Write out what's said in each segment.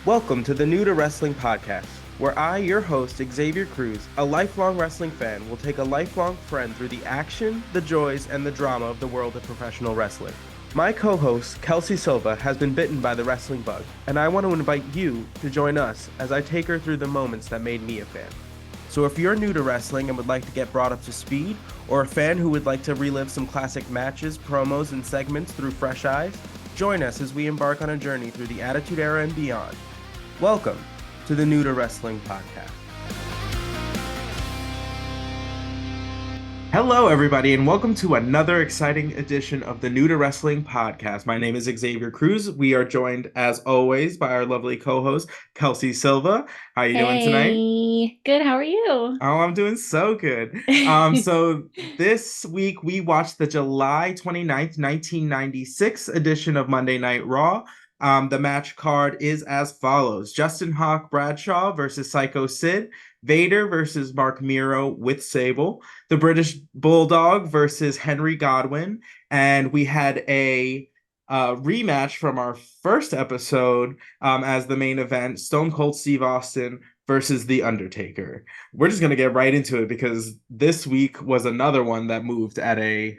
Welcome to the New to Wrestling podcast, where I, your host, Xavier Cruz, a lifelong wrestling fan, will take a lifelong friend through the action, the joys, and the drama of the world of professional wrestling. My co-host, Kelsey Silva, has been bitten by the wrestling bug, and I want to invite you to join us as I take her through the moments that made me a fan. So if you're new to wrestling and would like to get brought up to speed, or a fan who would like to relive some classic matches, promos, and segments through fresh eyes, join us as we embark on a journey through the Attitude Era and beyond. Welcome to the New to Wrestling podcast. Hello, everybody, and welcome to another exciting edition of the New to Wrestling podcast. My name is Xavier Cruz. We are joined, as always, by our lovely co-host, Kelsey Silva. How are you doing tonight? Hey, good. How are you? Oh, I'm doing so good. So this week we watched the July 29th, 1996 edition of Monday Night Raw. The match card is as follows: Justin Hawk Bradshaw versus Psycho Sid, Vader versus Mark Miro with Sable, the British Bulldog versus Henry Godwin, and we had a rematch from our first episode as the main event: Stone Cold Steve Austin versus The Undertaker. We're just going to get right into it because this week was another one that moved at a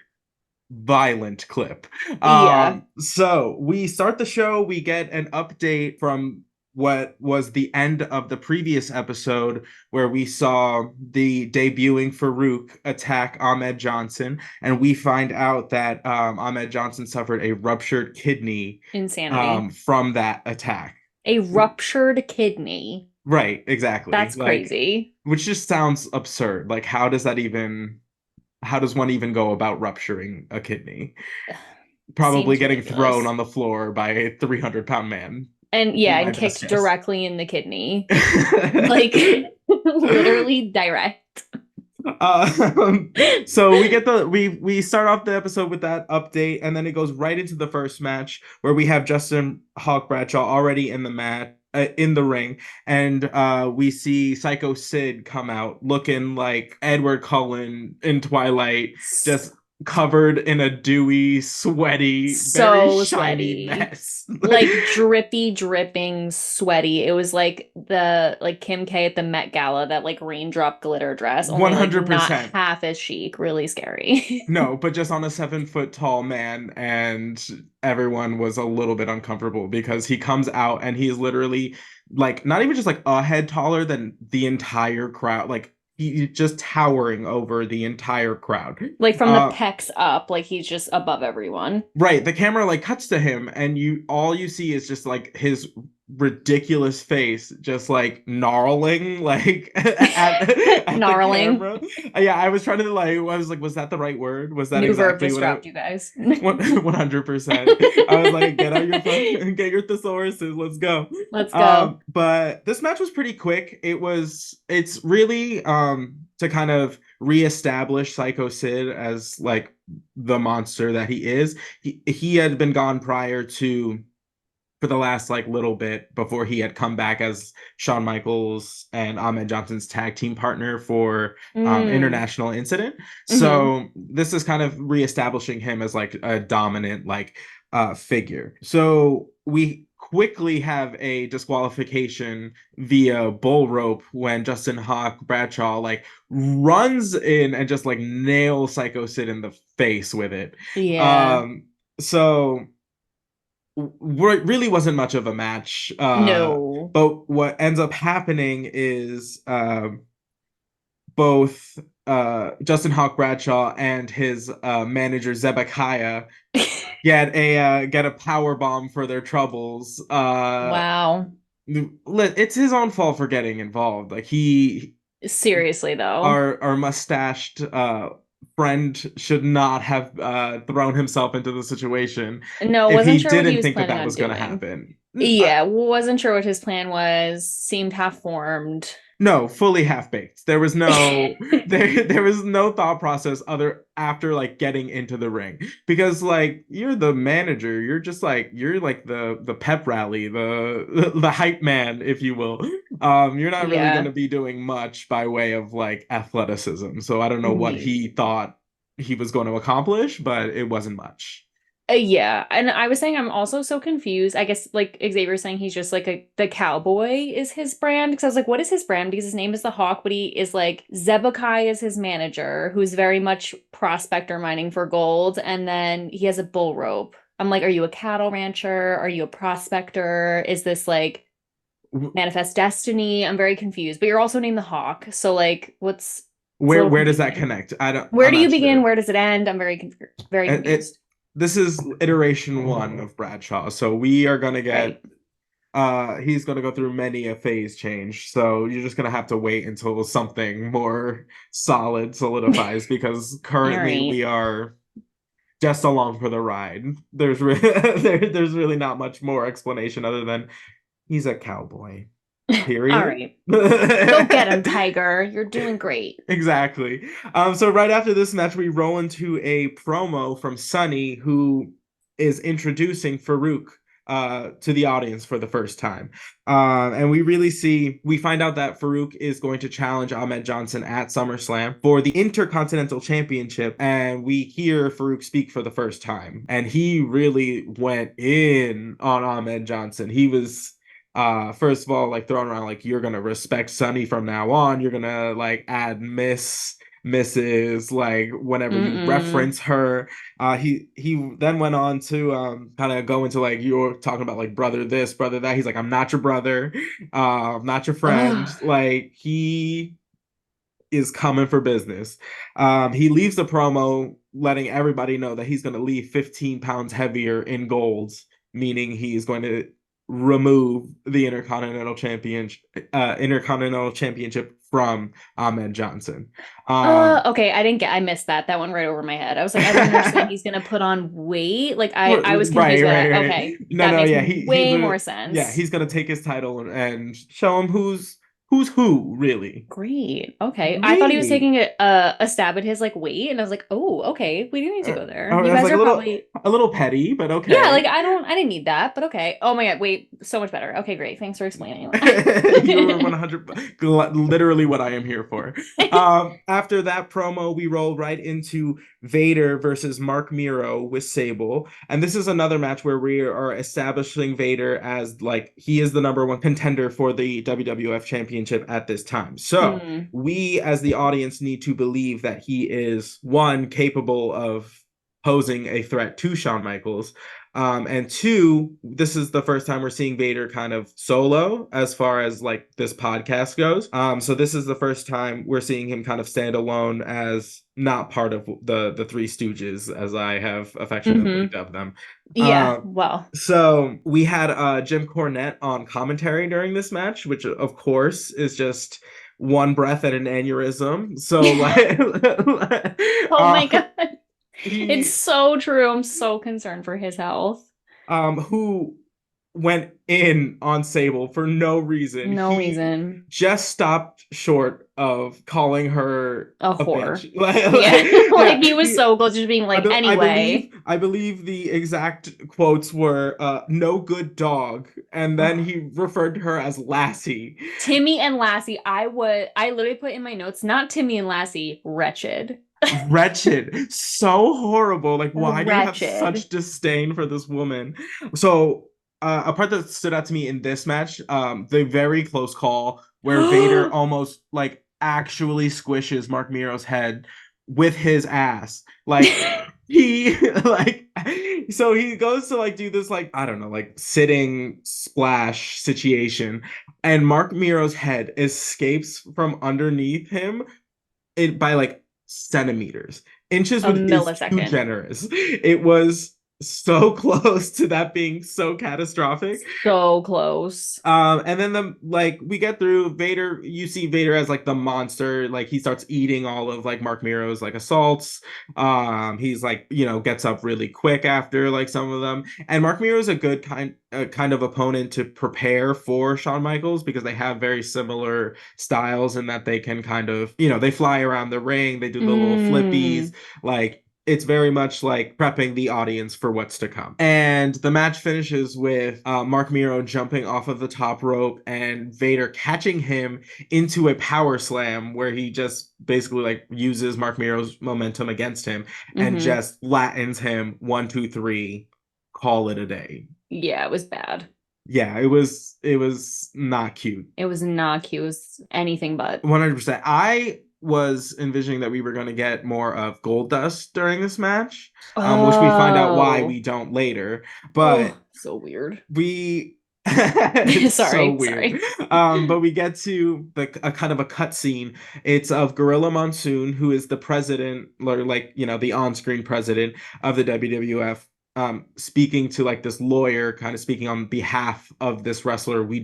violent clip. Yeah. So we start the show, we get an update from what was the end of the previous episode where we saw the debuting Farouk attack Ahmed Johnson, and we find out that Ahmed Johnson suffered a ruptured kidney Insanity. from that attack. A ruptured kidney. Right, exactly. That's Like, crazy. which just sounds absurd. Like, how does one even go about rupturing a kidney? Probably Seems getting thrown ridiculous. on the floor by a 300-pound man. And yeah, Be my and best kicked guess. directly in the kidney. Like literally direct. um, so we start off the episode with that update, and then it goes right into the first match where we have Justin Hawk Bradshaw already in the match. In the ring, and we see Psycho Sid come out looking like Edward Cullen in Twilight, just covered in a dewy, sweaty, very So shiny sweaty. mess. Like drippy, dripping, sweaty. It was like the like Kim K at the Met Gala, that like raindrop glitter dress, only like not 100%. half as chic, really scary. No, but just on a 7 foot tall man, and everyone was a little bit uncomfortable because he comes out and he's literally like not even just like a head taller than the entire crowd, like he just towering over the entire crowd. Like from the Uh, pecs up, like he's just above everyone. right, the camera like cuts to him, and you all you see is just like his ridiculous face just like gnarling like at the Gnarling. camera. Yeah, I was trying to like, I was like, was that the right word? Was that New verb exactly just what I dropped, you guys. 100%. I was like, get out your phone, get your thesauruses, let's go. Let's go. But this match was pretty quick. It's really to kind of reestablish Psycho Sid as like the monster that he is. He had been gone prior to for the last like little bit before he had come back as Shawn Michaels and Ahmed Johnson's tag team partner for Mm. International Incident. Hmm. So this is kind of reestablishing him as like a dominant like figure. So we quickly have a disqualification via bull rope when Justin Hawk Bradshaw like runs in and just like nails Psycho Sid in the face with it. Yeah. Um so really wasn't much of a match. No. But what ends up happening is both Justin Hawk Bradshaw and his manager Zebekiah get a power bomb for their troubles. Wow. It's his own fault for getting involved. Like he Seriously, though. our mustached friend should not have thrown himself into the situation No, if wasn't he sure what he didn't was think that planning that on was going to doing. happen. Yeah, wasn't sure what his plan was. Seemed half formed. No, fully half baked. There was no there was no thought process other after like getting into the ring, because like you're the manager, you're like the pep rally, the hype man, if you will. You're not really going Yeah. to be doing much by way of like athleticism. So I don't know what Yeah. he thought he was going to accomplish, but it wasn't much. Yeah, and I was saying I'm also so confused. I guess like Xavier saying he's just like the cowboy is his brand because I was like, what is his brand? Because his name is the Hawk, but he is like Zebekai is his manager, who's very much prospector mining for gold, and then he has a bull rope. I'm like, are you a cattle rancher? Are you a prospector? Is this like Manifest Destiny? I'm very confused. But you're also named the Hawk, so like, what's it's a little Where does that confusing. connect? Where I'm do you not begin? sure. Where does it end? I'm very It confused. this is iteration one of Bradshaw, so we are gonna Right. get he's gonna go through many a phase change. So you're just gonna have to wait until something more solid solidifies because All currently right. we are just along for the ride. There's really not much more explanation other than he's a cowboy. All Period. right. Go get him, Tiger. You're doing great. Exactly. So right after this match, we roll into a promo from Sunny, who is introducing Farouk to the audience for the first time. And we find out that Farouk is going to challenge Ahmed Johnson at SummerSlam for the Intercontinental Championship. And we hear Farouk speak for the first time. And he really went in on Ahmed Johnson. He was first of all like throwing around like you're gonna respect Sunny from now on, you're gonna like add Mrs. like whenever you Mm-mm. reference her. He then went on to kind of go into like you're talking about like brother this brother that. He's like, I'm not your brother, I'm not your friend. Ugh. Like he is coming for business. He leaves the promo letting everybody know that he's going to leave 15 pounds heavier in golds, meaning he's going to remove the Intercontinental Championship from Ahmed Johnson. Okay, I missed that. That went right over my head. I was like, I don't understand. He's gonna put on weight. Like I was Right, confused by right, that. right. Okay. No, That no, makes yeah, way more sense. he's gonna take his title and show him who's who, really. Great. Okay. I thought he was Really? taking a stab at his like weight, and I was like, oh, okay. We do need to go there. Or You it's guys like are probably a little petty, but yeah, okay. like I didn't need that, but okay. Oh my God, wait, so much better. Okay, great. Thanks for explaining. You're 100 literally what I am here for. After that promo, we roll right into Vader versus Mark Miro with Sable. And this is another match where we are establishing Vader as like he is the number one contender for the WWF Championship at this time. So Hmm. we as the audience need to believe that he is one capable of posing a threat to Shawn Michaels. And two, this is the first time we're seeing Vader kind of solo as far as like this podcast goes. So this is the first time we're seeing him kind of stand alone as not part of the Three Stooges, as I have affectionately Hmm. dubbed them. Yeah, Uh, well. so we had Jim Cornette on commentary during this match, which of course is just one breath and an aneurysm. So like, Oh my uh, God. It's he so true. I'm so concerned for his health. who went in on Sable for no reason. No He reason. just stopped short of calling her A a bitch. whore. Yeah. Yeah, Like he was so close to just being like, anyway. I believe the exact quotes were no good dog, and then Ugh. he referred to her as Lassie. Timmy and Lassie, I literally put in my notes, not Timmy and Lassie, wretched. Wretched, so horrible. Like, why do you have Wretched. such disdain for this woman? So, a part that stood out to me in this match, the very close call where Vader almost like actually squishes Mark Miro's head with his ass. Like, he like so he goes to like do this like I don't know like sitting splash situation, and Mark Miro's head escapes from underneath him by like centimeters. Inches A is too millisecond. generous. It was so close to that being so catastrophic. So close. And then the like we get through Vader. You see Vader as like the monster. Like he starts eating all of like Mark Miro's like assaults. He's like gets up really quick after like some of them. And Mark Miro is a good kind of opponent to prepare for Shawn Michaels because they have very similar styles in that they can kind of they fly around the ring. They do the little flippies Mm. like. it's very much like prepping the audience for what's to come. And the match finishes with Mark Miro jumping off of the top rope and Vader catching him into a power slam where he just basically like uses Mark Miro's momentum against him and Mm-hmm. just Latins him 1, 2, 3, call it a day. Yeah, it was bad. Yeah, it was not cute. It was not cute. It was anything but. 100%. I was envisioning that we were going to get more of Gold Dust during this match, which we find out why Oh. we don't later. But Oh, so weird. we it's so Sorry, weird. sorry. But we get to a kind of a cut scene. It's of Gorilla Monsoon, who is the president, or like, the on-screen president of the WWF, speaking to like this lawyer, kind of speaking on behalf of this wrestler we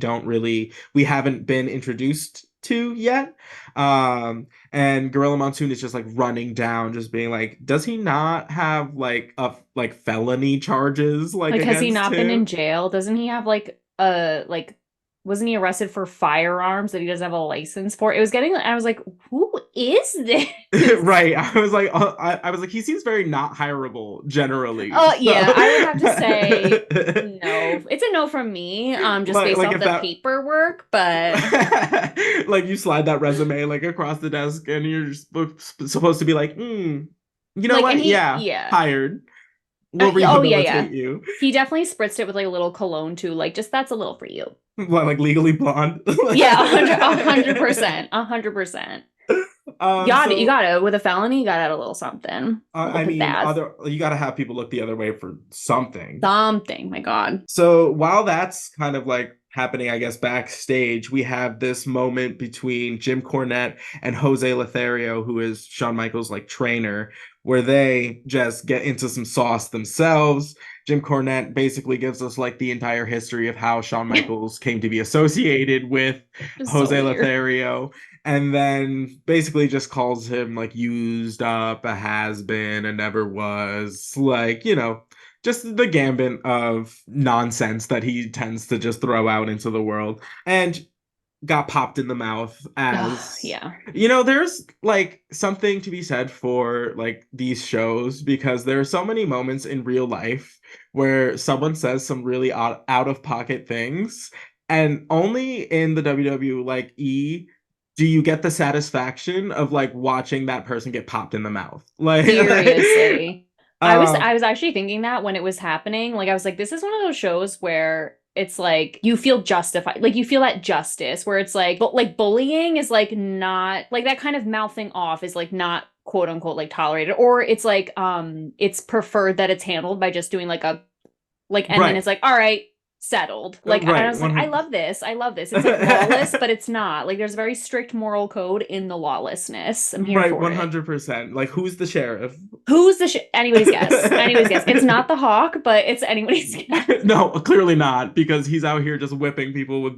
haven't been introduced to yet. And Gorilla Monsoon is just like running down, just being like, does he not have like felony charges like Like, has he against not been in him? jail? Doesn't he have wasn't he arrested for firearms that he doesn't have a license for? It was getting, I was like, who is this? Right. I was like, he seems very not hireable generally. Oh, So yeah, I would have to say no. It's a no from me, just based like off if the that paperwork, but like you slide that resume like across the desk and you're just supposed to be like, you know like, and what? he, Yeah, yeah. hired. We'll Oh, yeah, yeah. rehabilitate you. He definitely spritzed it with like a little cologne too. Like, just that's a little for you. What, like Legally Blonde? Yeah, 100%, 100%. You So got it. With a felony, you got to add a little something, a little I mean, pizzazz. other you got to have people look the other way for something. Something, my God. So while that's kind of like happening, I guess, backstage, we have this moment between Jim Cornette and Jose Lothario, who is Shawn Michaels' like trainer, where they just get into some sauce themselves. Jim Cornette basically gives us like the entire history of how Shawn Michaels came to be associated with Just so Jose weird. Lothario, and then basically just calls him like used up, a has been, a never was, like, just the gambit of nonsense that he tends to just throw out into the world, and got popped in the mouth Oh, as, yeah. there's like something to be said for like these shows, because there are so many moments in real life where someone says some really out of pocket things, and only in the WWE like do you get the satisfaction of like watching that person get popped in the mouth, Seriously. I um was actually thinking that when it was happening, like I was like, this is one of those shows where it's like you feel justified, like you feel that justice where it's like, but like bullying is like not like that kind of mouthing off is like not quote unquote like tolerated, or it's like it's preferred that it's handled by just doing like a like, and then right. it's like, all right, settled. Like, and I Right, was like, I 100. love this. I love this. It's like lawless, but it's not. Like, there's a very strict moral code in the lawlessness. I'm here Right, for it. 100%. Like, who's the sheriff? Who's the anybody's guess? Anybody's guess. It's not the hawk, but it's anybody's guess. No, clearly not, because he's out here just whipping people with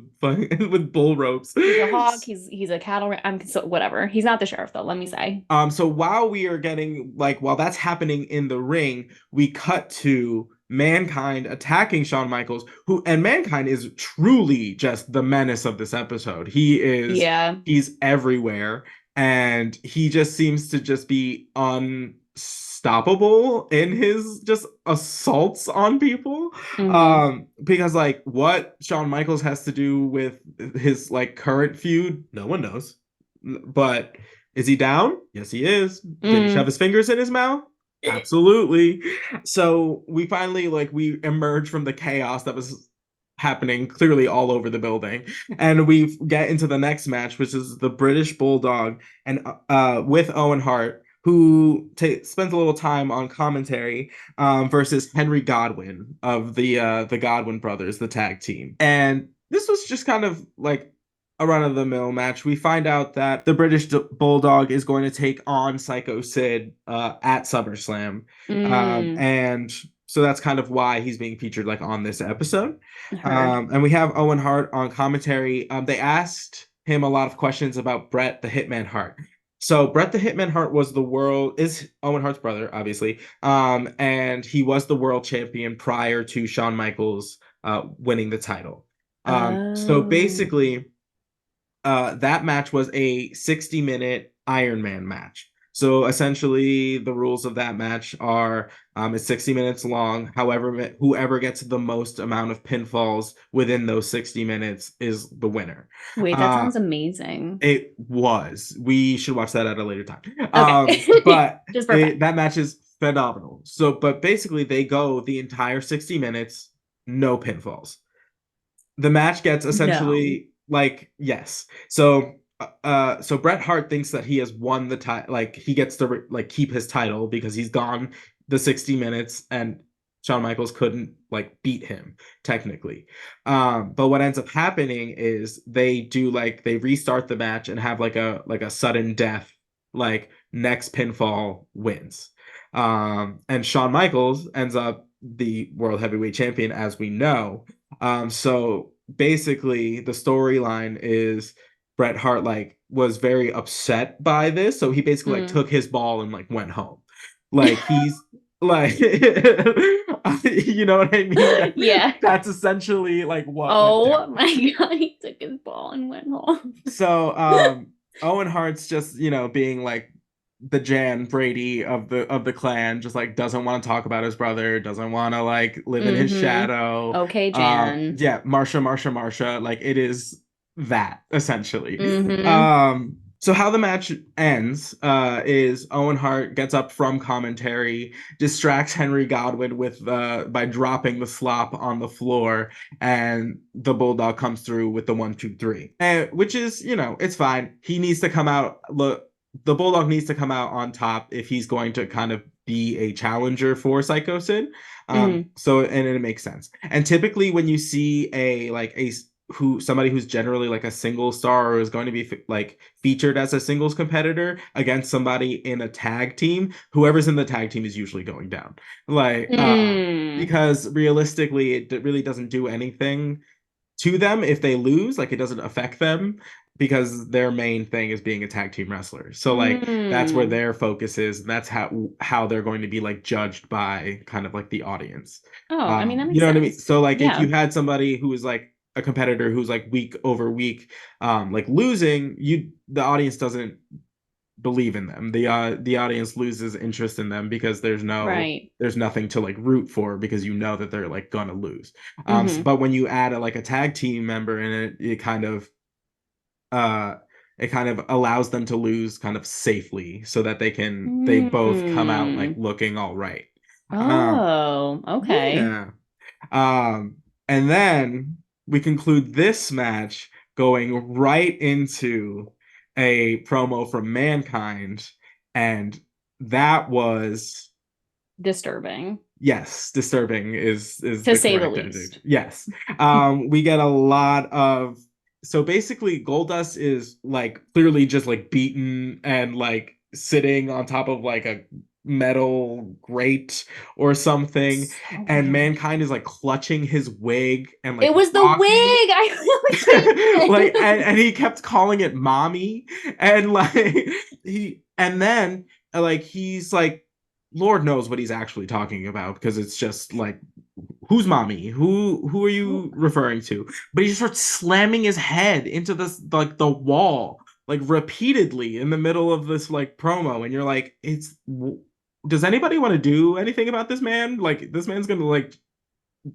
with bull ropes. He's a hawk. He's a cattle. I'm so whatever. He's not the sheriff though. Let me say. So while that's happening in the ring, we cut to Mankind attacking Shawn Michaels, and Mankind is truly just the menace of this episode. Yeah. He's everywhere, and he just seems to just be unstoppable in his just assaults on people. Mm-hmm. Because like what Shawn Michaels has to do with his like current feud, no one knows. But is he down? Yes, he is. Did he shove Mm. his fingers in his mouth? Absolutely. So we finally we emerge from the chaos that was happening clearly all over the building, and we get into the next match, which is the British Bulldog and with Owen Hart, who spends a little time on commentary, versus Henry Godwin of the Godwin brothers, the tag team. And this was just kind of like a run-of-the-mill match. We find out that the British Bulldog is going to take on Psycho Sid at SummerSlam, Mm. and so that's kind of why he's being featured like on this episode. Heard. And we have Owen Hart on commentary. They asked him a lot of questions about Bret the Hitman Hart. So Bret the Hitman Hart is Owen Hart's brother, obviously, and he was the world champion prior to Shawn Michaels winning the title. So Oh. basically, that match was a 60-minute Iron Man match. So essentially, the rules of that match are it's 60 minutes long. However, whoever gets the most amount of pinfalls within those 60 minutes is the winner. Wait, that Uh, sounds amazing. it was. We should watch that at a later time. Okay. But Just for fun. that match is phenomenal. So, but basically, they go the entire 60 minutes, no pinfalls. The match gets No. essentially like yes. So Bret Hart thinks that he has won the title, like he gets to like keep his title because he's gone the 60 minutes and Shawn Michaels couldn't like beat him technically. But what ends up happening is they restart the match and have like a sudden death, like next pinfall wins. And Shawn Michaels ends up the world heavyweight champion, as we know. So basically, the storyline is Bret Hart like was very upset by this, so he basically like Mm. took his ball and like went home. Like he's like, you know what I mean? Yeah. That's essentially like what went down. Oh my God, he took his ball and went home. So Owen Hart's just, being like the Jan Brady of the clan, just like doesn't want to talk about his brother, doesn't want to like live in his Mm-hmm. shadow. Okay, Jan. Yeah, Marsha, like it is that essentially. Mm-hmm. So how the match ends is Owen Hart gets up from commentary, distracts Henry Godwinn with by dropping the slop on the floor, and the Bulldog comes through with the 1, 2, 3, and which is it's fine. He needs to come out. Look, the Bulldog needs to come out on top if he's going to kind of be a challenger for Psycho Sid. Mm-hmm. So and it makes sense. And typically when you see somebody who's generally like a single star or is going to be like featured as a singles competitor against somebody in a tag team, whoever's in the tag team is usually going down. Like Mm. because realistically it really doesn't do anything to them if they lose. Like it doesn't affect them because their main thing is being a tag team wrestler. So like that's where Mm. their focus is, and that's how they're going to be like judged by kind of like the audience. Oh, I mean, that You makes know what I mean? sense. So like if Yeah. you had somebody who is like a competitor who's like week over week like losing, the audience doesn't believe in them. The audience loses interest in them because Right. there's nothing to like root for because you know that they're like gonna lose. Mm-hmm. But when you add like a tag team member in it, uh it kind of allows them to lose kind of safely so that they both come out like Mm. looking all right. Um Oh, okay. yeah. And then we conclude this match going right into a promo from Mankind, and that was Disturbing, yes, disturbing is to the say the correct adjective. least. Yes. We get a lot of so basically Goldust is like clearly just like beaten and like sitting on top of like a metal grate or something, So and weird. Mankind is like clutching his wig and like It was the wig. rocking I really like couldn't. and he kept calling it mommy, and like and then like he's like Lord knows what he's actually talking about because it's just like who's mommy, who are you referring to, but he just starts slamming his head into this like the wall like repeatedly in the middle of this like promo, and you're like does anybody want to do anything about this man? Like this man's gonna like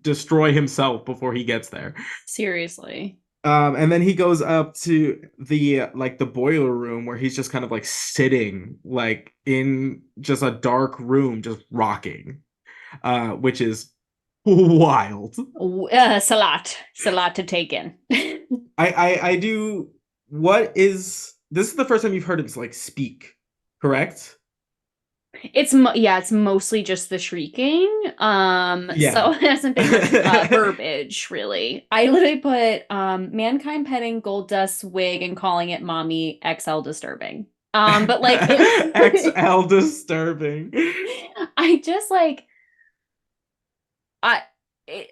destroy himself before he gets there. Seriously. And then he goes up to the like the boiler room where he's just kind of like sitting like in just a dark room just rocking, which is wild. Salat to take in. I do. What is this? Is the first time you've heard him like speak, correct? It's mostly just the shrieking. So Yeah. it hasn't been much verbiage really. I literally put Mankind petting Goldust's wig and calling it mommy XL disturbing. But like XL disturbing. I just like I it,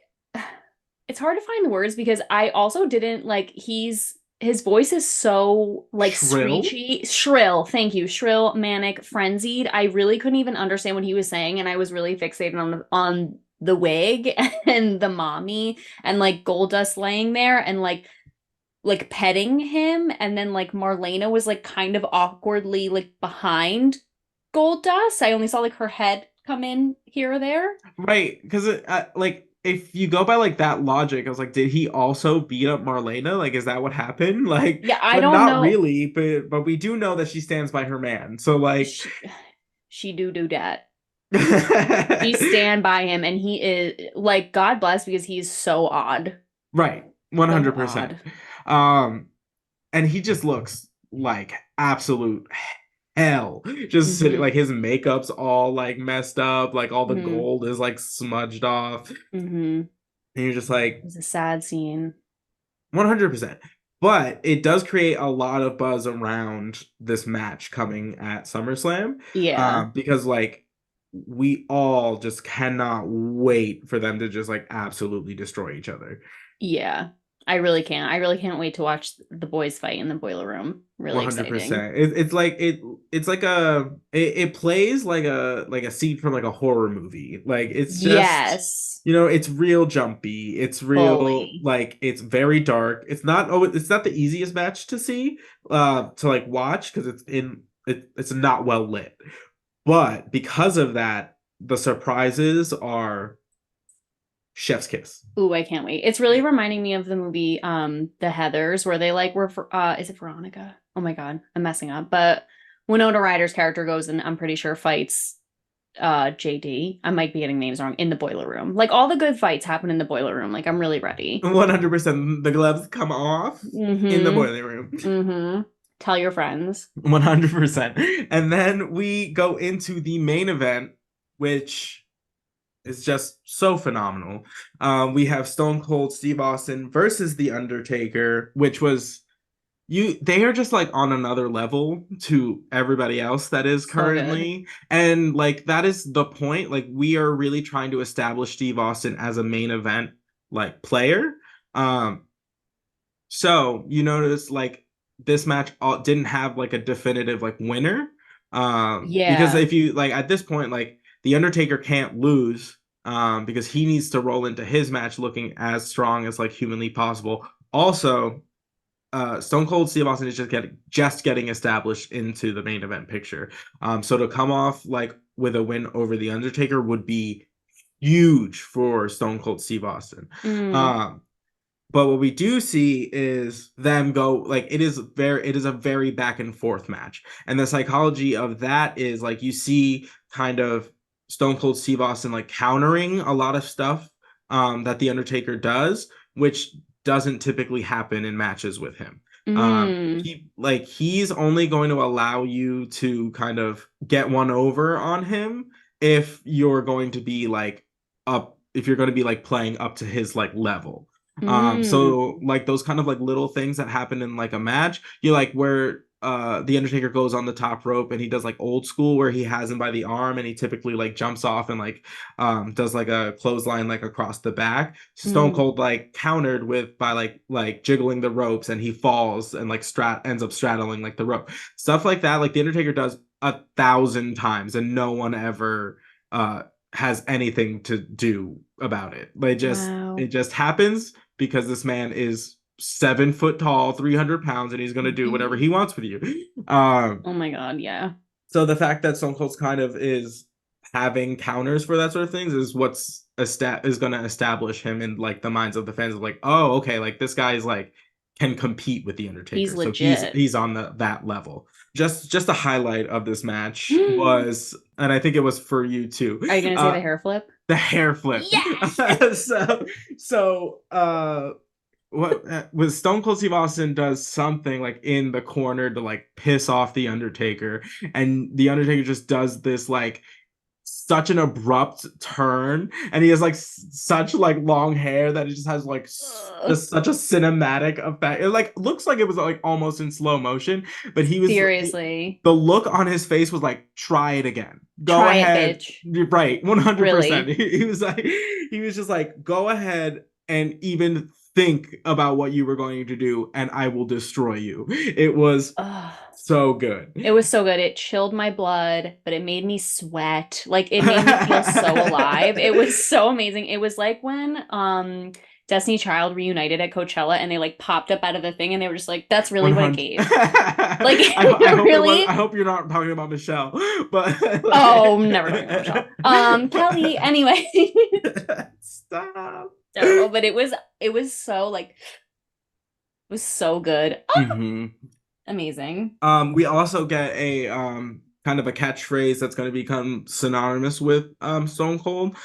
it's hard to find the words because I also didn't like his voice is so like Shrill. screechy, shrill. Thank you. Shrill, manic, frenzied. I really couldn't even understand what he was saying and I was really fixated on the wig and the mommy and like Goldust laying there and like petting him and then like Marlena was like kind of awkwardly like behind gold dust. I only saw like her head come in here or there. Right, because like if you go by like that logic, I was like, did he also beat up Marlena? Like, is that what happened? Like, Yeah, I but don't not know. really. But we do know that she stands by her man. So like, She do that. She stand by him, and he is like God bless because he's so odd, right, so 100%. odd. Um, and he just looks like absolute hell. Just sitting, Mm-hmm. like his makeup's all like messed up, like all the Mm-hmm. gold is like smudged off, Mm-hmm. and you're just like, It was a sad scene. 100%. But it does create a lot of buzz around this match coming at SummerSlam, Yeah. because like we all just cannot wait for them to just like absolutely destroy each other. Yeah. I really can't. I really can't wait to watch the boys fight in the boiler room. Really exciting. 100%. It's like it's like it plays like a scene from like a horror movie. Like it's just, Yes. it's real jumpy. It's real, Fully. like it's very dark. It's not the easiest match to see, to like watch, because it's not well lit. But because of that, the surprises are chef's kiss. Ooh, I can't wait. It's really reminding me of the movie The Heathers where they like were is it Veronica? Oh my God, I'm messing up. But Winona Ryder's character goes and I'm pretty sure fights JD. I might be getting names wrong in the boiler room. Like all the good fights happen in the boiler room. Like I'm really ready. 100%. The gloves come off in the Mm-hmm. boiling room. Mm-hmm. Tell your friends. 100%. And then we go into the main event, which is just so phenomenal. We have Stone Cold Steve Austin versus The Undertaker, which was they are just like on another level to everybody else that is So good. currently. And like that is the point. Like we are really trying to establish Steve Austin as a main event like player. Um, so you notice like this match didn't have like a definitive like winner. Because Yeah. if you like at this point, like the Undertaker can't lose, because he needs to roll into his match looking as strong as like humanly possible. Also, Stone Cold Steve Austin is just getting established into the main event picture. So to come off like with a win over the Undertaker would be huge for Stone Cold Steve Austin. Mm. Um, but what we do see is them go like it is a very back and forth match. And the psychology of that is like you see kind of Stone Cold Steve Austin like countering a lot of stuff that the Undertaker does, which doesn't typically happen in matches with him. Mm. He's only going to allow you to kind of get one over on him if you're going to be like up if you're going to be like playing up to his like level. Mm. So like those kind of like little things that happen in like a match, you like where the Undertaker goes on the top rope and he does like old school where he has him by the arm and he typically like jumps off and like does like a clothesline like across the back. Stone Mm. Cold like countered with by like jiggling the ropes and he falls and like ends up straddling like the rope. Stuff like that, like the Undertaker does 1,000 times and no one ever has anything to do about it. It Wow. just happens because this man is 7 foot tall, 300 pounds, and he's going to do whatever he wants with you. Oh my God, yeah. So the fact that Stone Cold kind of is having counters for that sort of things is is going to establish him in like the minds of the fans of like, oh, okay, like this guy is like can compete with the He's Undertaker, so legit. he's on that level. Just a highlight of this match was, and I think it was for you too, Are you gonna say the hair flip? the hair flip. Yes. So what was Stone Cold Steve Austin does something like in the corner to like piss off the Undertaker, and the Undertaker just does this like such an abrupt turn, and he has like such like long hair that it just has like Ugh. just such a cinematic effect. It like looks like it was like almost in slow motion, but Seriously. the look on his face was like, try it again, go Try it, ahead. bitch. You're right, 100%. Really. He was like, he was just like, go ahead and even think about what you were going to do and I will destroy you. It was Ugh. so good. It was so good. It chilled my blood, but it made me sweat. Like it made me feel so alive. It was so amazing. It was like when Destiny Child reunited at Coachella and they like popped up out of the thing and they were just like, that's really what it 100. gave. Like, I hope it was. really? I hope you're not talking about Michelle, but Oh, never talking about Michelle. Kelly, anyway. stop. Terrible, but it was so like it was so good. Oh, Hmm. amazing. We also get a kind of a catchphrase that's going to become synonymous with Stone Cold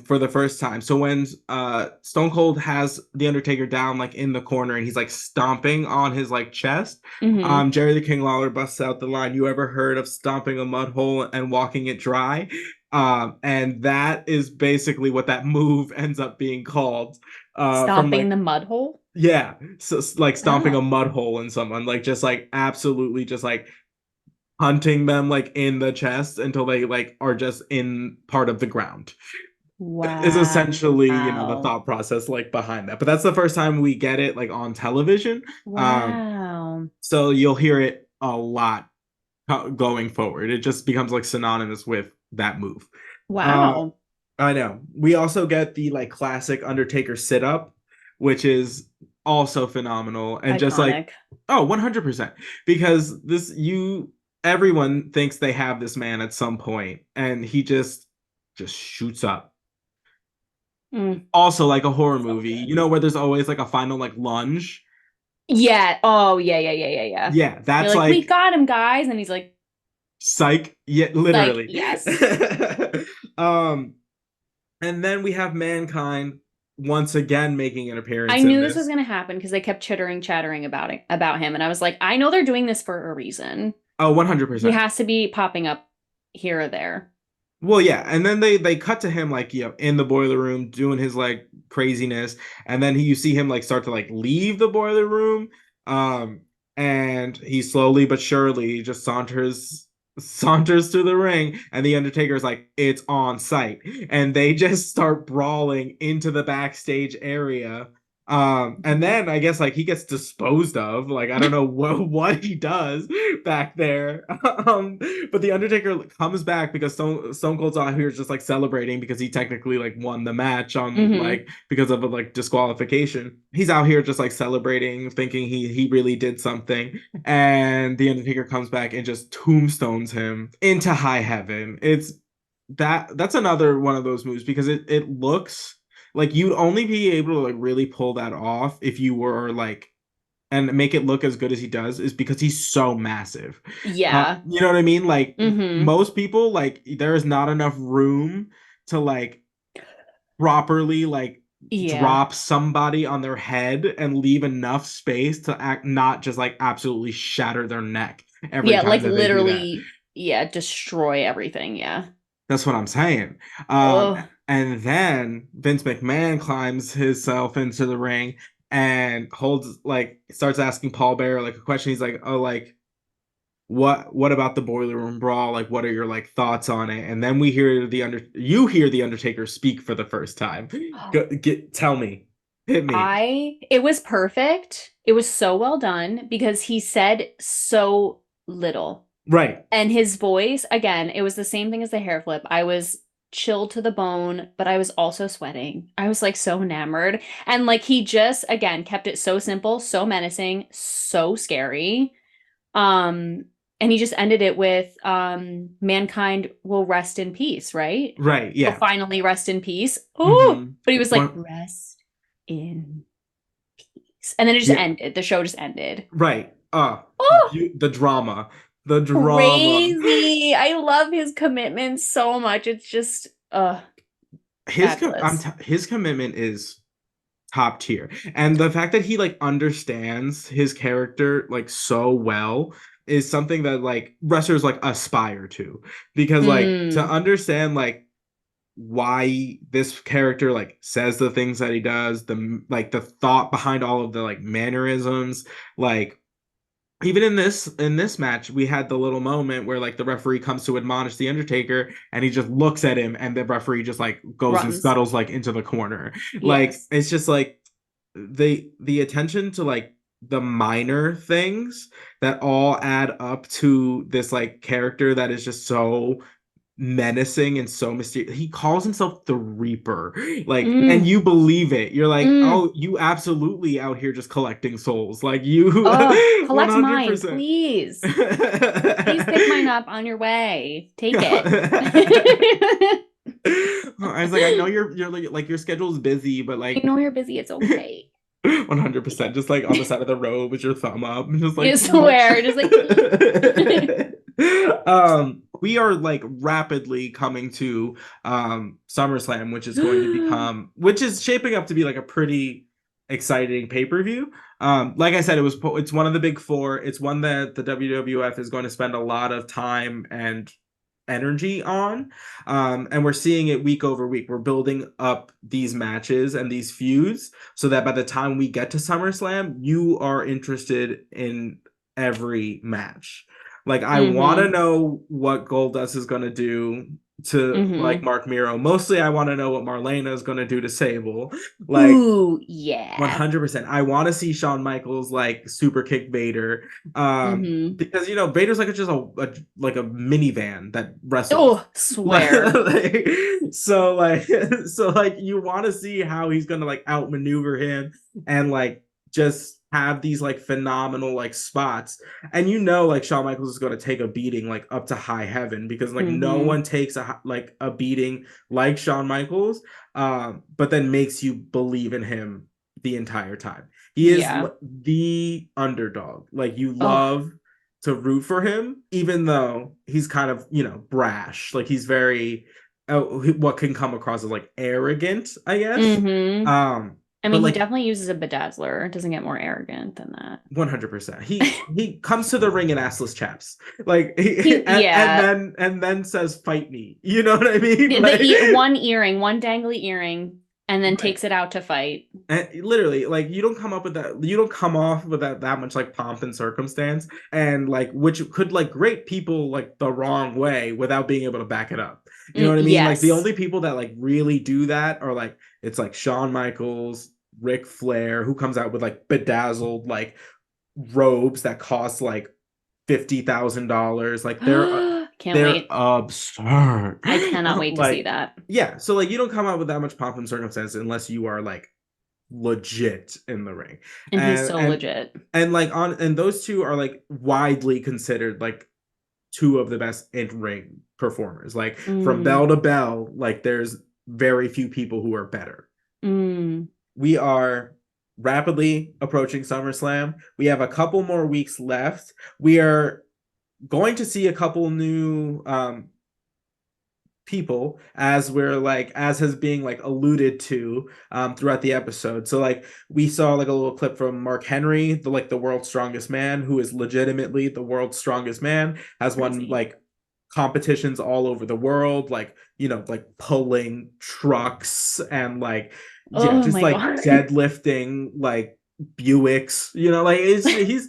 for the first time. So when Stone Cold has the Undertaker down like in the corner and he's like stomping on his like chest, Hmm. Jerry the King Lawler busts out the line, "You ever heard of stomping a mud hole and walking it dry?" And that is basically what that move ends up being called. From Stomping like the mud hole. yeah, so like stomping a Oh, mud hole in someone, like just like absolutely just like hunting them like in the chest until they like are just in part of the ground. Is essentially, the wow. thought process like behind that. But that's the first time we get it like on television. Wow. So you'll hear it a lot going forward. It just becomes like synonymous with that move. Uh, Wow. I know. We also get the like classic Undertaker sit up, which is also phenomenal and just like Iconic. oh 100% because this you everyone thinks they have this man at some point and he just shoots up. Mm, Also like a horror so movie, good. where there's always like a final like lunge. Yeah. Oh, yeah, yeah, yeah, yeah, yeah. Yeah, You're that's like, we like got him, guys. And he's psych. Yeah, like, literally. yes. um and then we have Mankind once again making an I appearance in knew this was this. gonna happen because they kept chattering about him, and I was like, I know they're doing this for a reason. Oh, He 100%. has to be popping up here or there. Well, yeah, and then they cut to him like in the boiler room doing his like craziness, and then you see him like start to like leave the boiler room, um, and he slowly but surely just saunters to the ring, and the Undertaker is like, "It's on site," and they just start brawling into the backstage area. And then I guess like he gets disposed of. Like I don't know what he does back there. But the Undertaker comes back because Stone Cold's out here just like celebrating because he technically like won the match on Hmm. like because of a like disqualification. He's out here just like celebrating, thinking he really did something. And the Undertaker comes back and just tombstones him into high heaven. That's another one of those moves because it looks like you'd only be able to like really pull that off if you were like and make it look as good as he does is because he's so massive. Yeah. You know what I mean? Like Hmm. most people, like there is not enough room to like properly like Yeah. drop somebody on their head and leave enough space to act not just like absolutely shatter their neck every Yeah, time like that they do that. literally, yeah, destroy everything. Yeah. That's what I'm saying. Um, Oh, and then Vince McMahon climbs himself into the ring and holds like starts asking Paul Bearer like a question. He's like, "Oh, like what about the boiler room brawl? Like, what are your like thoughts on it?" And then you hear the Undertaker speak for the first time. Tell me, hit me. it was perfect. It was so well done because he said so little. Right, And his voice, again, it was the same thing as the hair flip. I was chilled to the bone, but I was also sweating. I was like so enamored. And like he just again kept it so simple, so menacing, so scary. Um and he just ended it with mankind will rest in peace, right? right, Will yeah. finally rest in peace. Oh, Mm-hmm. but he was like One, rest in peace. And then it just yeah, ended. The show just ended. right. Oh, The drama, the drama. crazy. I love his commitment so much. It's just fabulous. His commitment is top tier. And the fact that he like understands his character like so well is something that like wrestlers like aspire to because like to Mm, understand like why this character like says the things that he does, the thought behind all of the like mannerisms, like even in this match we had the little moment where like the referee comes to admonish the Undertaker and he just looks at him and the referee just like goes and runs. scuttles like into the corner. Like Yes. it's just like the attention to like the minor things that all add up to this like character that is just so menacing and so mysterious. He calls himself the Reaper. Like, and Mm, you believe it. You're like, mm. oh, you absolutely out here just collecting souls. Like you Oh, collect mine, 100%. please. Please pick mine up on your way. Take it. I was like, I know you're like your schedule's busy, but I like know you're busy. It's okay. 100%, just like on the side of the road with your thumb up, and just like You swear, just like we are like rapidly coming to SummerSlam, which is going to become, which is shaping up to be like a pretty exciting pay-per-view. Like I said, it's one of the big four. It's one that the WWF is going to spend a lot of time and energy on. And we're seeing it week over week. We're building up these matches and these feuds so that by the time we get to SummerSlam, you are interested in every match. Like, I want to mm-hmm. know what Goldust is going to do to like Mm-hmm. Mark Miro. Mostly, I want to know what Marlena is going to do to Sable. Like, Ooh, yeah. 100%. I want to see Shawn Michaels like super kick Vader. Mm-hmm. Because Vader's like just like a minivan that wrestles. Oh, swear. Like, so like so like you want to see how he's gonna like outmaneuver him and like just have these like phenomenal like spots. And like Shawn Michaels is gonna take a beating like up to high heaven because like no Mm-hmm. one takes a beating like Shawn Michaels, but then makes you believe in him the entire time. He is Yeah. the underdog. Like, you Oh. love to root for him, even though he's kind of, brash. Like, he's very, what can come across as like arrogant, I guess. Mm-hmm. I But mean, he like definitely uses a bedazzler. It doesn't get more arrogant than that. 100%. He comes to the ring in assless chaps. Like, Yeah. and then says, "Fight me." You know what I mean? Like, One earring, one dangly earring, and then right. takes it out to fight. And literally, like, you don't come up with that. You don't come off with that much like pomp and circumstance, and like which could like grate people like the wrong way without being able to back it up. You know what I mean? Like, the Yes. only people that like really do that are like it's like Shawn Michaels, Ric Flair, who comes out with like bedazzled like robes that cost like $50,000. Like, Can't they're wait. absurd. I cannot wait to see Like, that. yeah, so like you don't come out with that much pomp and circumstance unless you are like legit in the ring. And he's and so and legit. and like and those two are like widely considered like two of the best in-ring performers. Like, from Mm, bell to bell, like there's very few people who are better. mm. We are rapidly approaching SummerSlam. We have a couple more weeks left. We are going to see a couple new people, as has being like alluded to throughout the episode. So like we saw like a little clip from Mark Henry, the world's strongest man, who is legitimately the world's strongest man, has won Crazy. like competitions all over the world, like like pulling trucks and like yeah, Oh just my like God. deadlifting like Buicks, like he's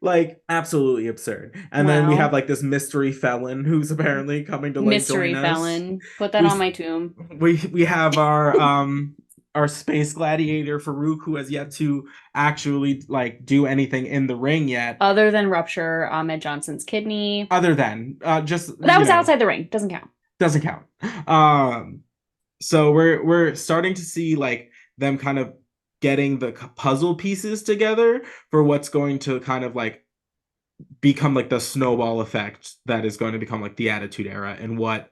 like absolutely absurd. And then we have Wow. like this mystery felon who's apparently coming to like join Mystery us. felon. Put that on Who's my tomb. we have our space gladiator Farouk, who has yet to actually like do anything in the ring yet, Other than rupture Ahmed Johnson's kidney. other than just That was outside the ring. Doesn't count. doesn't count. um so we're starting to see like them kind of getting the puzzle pieces together for what's going to kind of like become like the snowball effect that is going to become like the Attitude Era, and what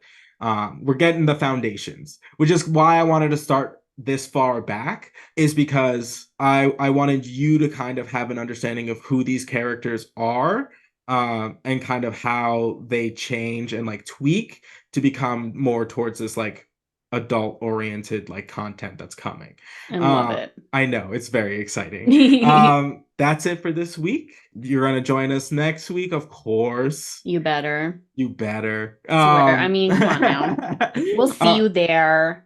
we're getting the foundations, which is why I wanted to start this far back, is because I wanted you to kind of have an understanding of who these characters are, and kind of how they change and like tweak to become more towards this like adult oriented like content that's coming. I love it. I know, it's very exciting. That's it for this week. You're gonna join us next week, of course. You better. You better. Swear. I mean, come on now. We'll see uh, you there.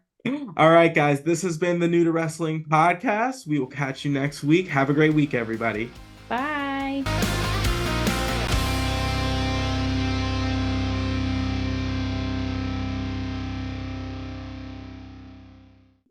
all right, guys. This has been the New to Wrestling podcast. We will catch you next week. Have a great week, everybody. Bye.